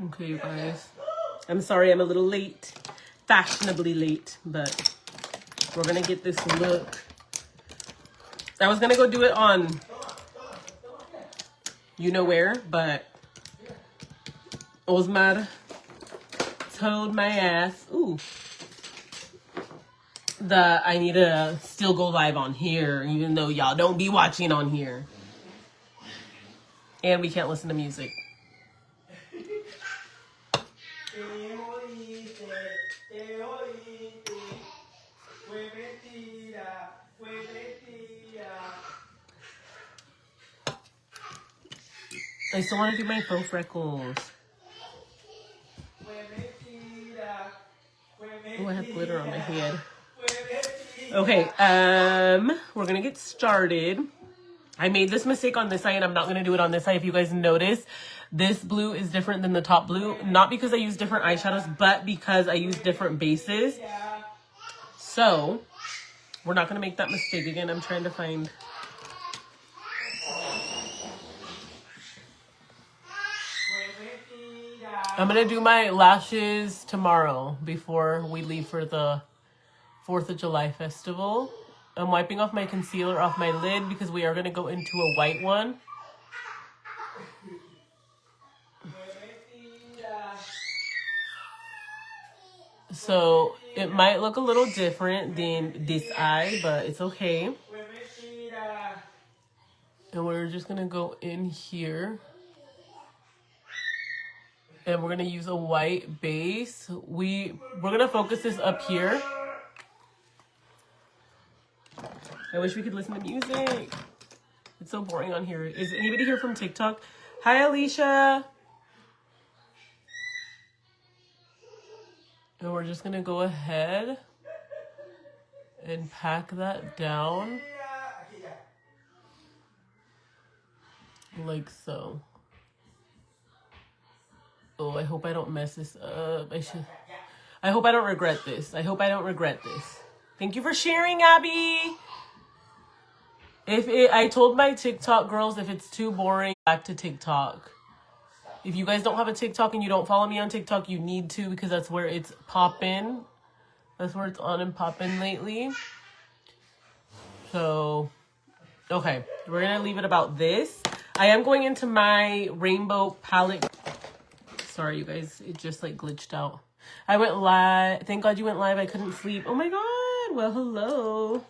Okay, you guys. I'm sorry I'm a little late. Fashionably late, but we're gonna get this look. I was gonna go do it on you know where, but Osmar told my ass, that I need to still go live on here, even though y'all don't be watching on here. And we can't listen to music. I still want to do my faux freckles. Oh, I have glitter on my head. Okay, we're gonna get started. I made this mistake on this eye and I'm not gonna do it on this eye. If you guys notice, this blue is different than the top blue. Not because I use different eyeshadows, but because I use different bases. So, we're not gonna make that mistake again. I'm trying to find... I'm gonna do my lashes tomorrow before we leave for the 4th of July festival. I'm wiping off my concealer off my lid because we are gonna go into a white one. So it might look a little different than this eye, but it's okay. And we're just gonna go in here. And we're gonna use a white base. We're gonna focus this up here. I wish we could listen to music. It's so boring on here. Is anybody here from TikTok? Hi, Alicia. And we're just gonna go ahead and pack that down. Like so. Oh, I hope I don't mess this up. I hope I don't regret this. I hope I don't regret this. Thank you for sharing, Abby. I told my TikTok girls, if it's too boring, back to TikTok. If you guys don't have a TikTok and you don't follow me on TikTok, you need to, because that's where it's poppin'. That's where it's on and poppin' lately. So, okay. We're going to leave it about this. I am going into my rainbow palette. Sorry, you guys. It just like glitched out. I went live. Thank God you went live. I couldn't sleep. Oh my God. Well, hello.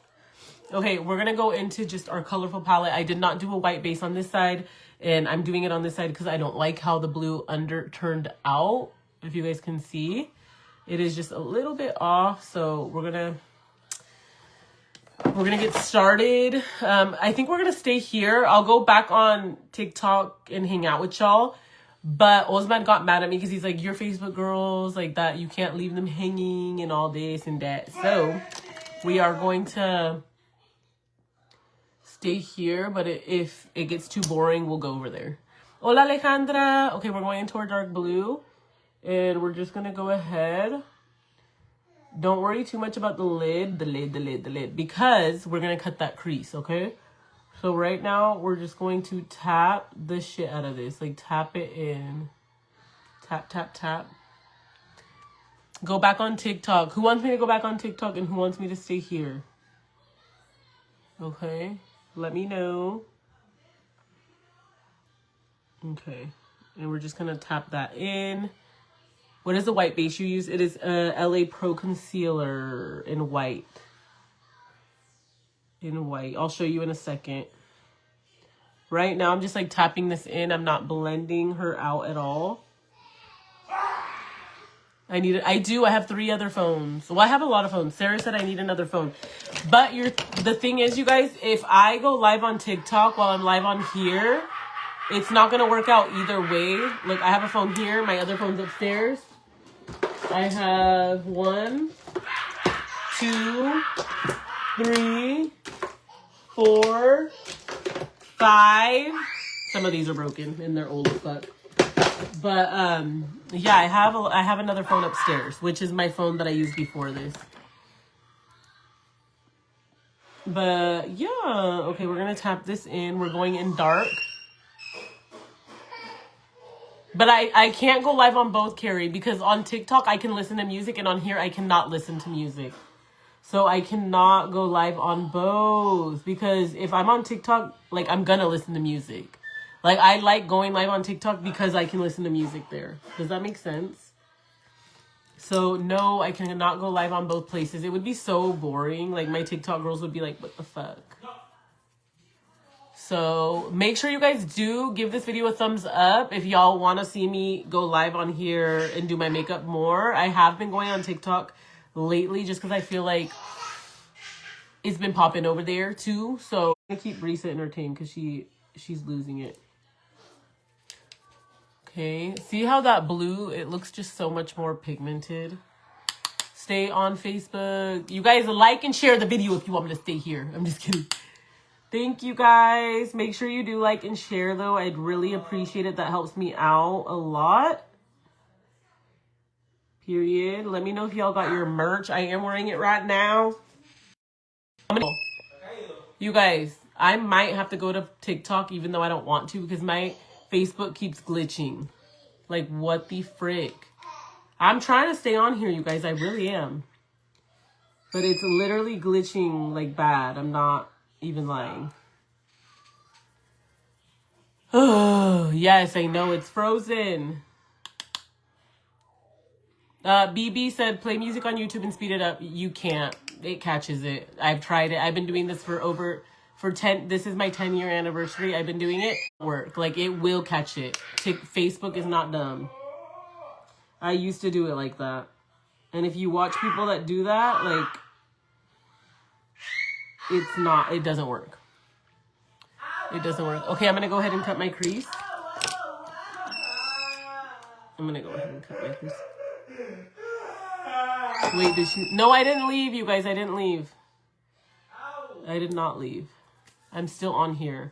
Okay, we're going to go into just our colorful palette. I did not do a white base on this side. And I'm doing it on this side because I don't like how the blue under turned out. If you guys can see. It is just a little bit off. So we're going to get started. I think we're going to stay here. I'll go back on TikTok and hang out with y'all. But Osman got mad at me because he's like, your Facebook girls, like that, you can't leave them hanging and all this and that. So we are going to stay here, but if it gets too boring, we'll go over there. Hola, Alejandra. Okay, we're going into our dark blue. And we're just going to go ahead. Don't worry too much about the lid, because we're going to cut that crease, okay? So right now, we're just going to tap the shit out of this. Like, tap it in. Tap, tap, tap. Go back on TikTok. Who wants me to go back on TikTok and who wants me to stay here? Okay. Let me know. Okay. And we're just going to tap that in. What is the white base you use? It is a LA Pro Concealer in white. In white. I'll show you in a second. Right now, I'm just like tapping this in. I'm not blending her out at all. I have 3 other phones. Well, I have a lot of phones. Sarah said I need another phone. But the thing is, you guys, if I go live on TikTok while I'm live on here, it's not going to work out either way. Look, I have a phone here. My other phone's upstairs. I have 1, 2, 3, 4, 5. Some of these are broken and they're old as fuck. But yeah, I have another phone upstairs, which is my phone that I used before this. But yeah, okay, we're gonna tap this in. We're going in dark. But I can't go live on both, Carrie, because on TikTok I can listen to music and on here I cannot listen to music. So I cannot go live on both because if I'm on TikTok, like I'm gonna listen to music. Like I like going live on TikTok because I can listen to music there. Does that make sense? So no, I cannot go live on both places. It would be so boring. Like my TikTok girls would be like, what the fuck? So make sure you guys do give this video a thumbs up if y'all want to see me go live on here and do my makeup more. I have been going on TikTok lately just because I feel like it's been popping over there too. So I'm gonna keep Brisa entertained because she's losing it. Okay, see how that blue, it looks just so much more pigmented. Stay on Facebook. You guys like and share the video if you want me to stay here. I'm just kidding. Thank you guys. Make sure you do like and share though. I'd really appreciate it. That helps me out a lot. Period. Let me know if y'all got your merch. I am wearing it right now. You guys, I might have to go to TikTok even though I don't want to because my Facebook keeps glitching. Like, what the frick? I'm trying to stay on here, you guys. I really am. But it's literally glitching like bad. I'm not even lying. Oh, yes, I know it's frozen. BB said, play music on YouTube and speed it up. You can't. It catches it. I've tried it. I've been doing this this is my 10-year anniversary. I've been doing it. Work. Like, it will catch it. Facebook is not dumb. I used to do it like that. And if you watch people that do that, like, it doesn't work. It doesn't work. Okay, I'm going to go ahead and cut my crease. Wait, no, I didn't leave, you guys. I didn't leave. I did not leave. I'm still on here.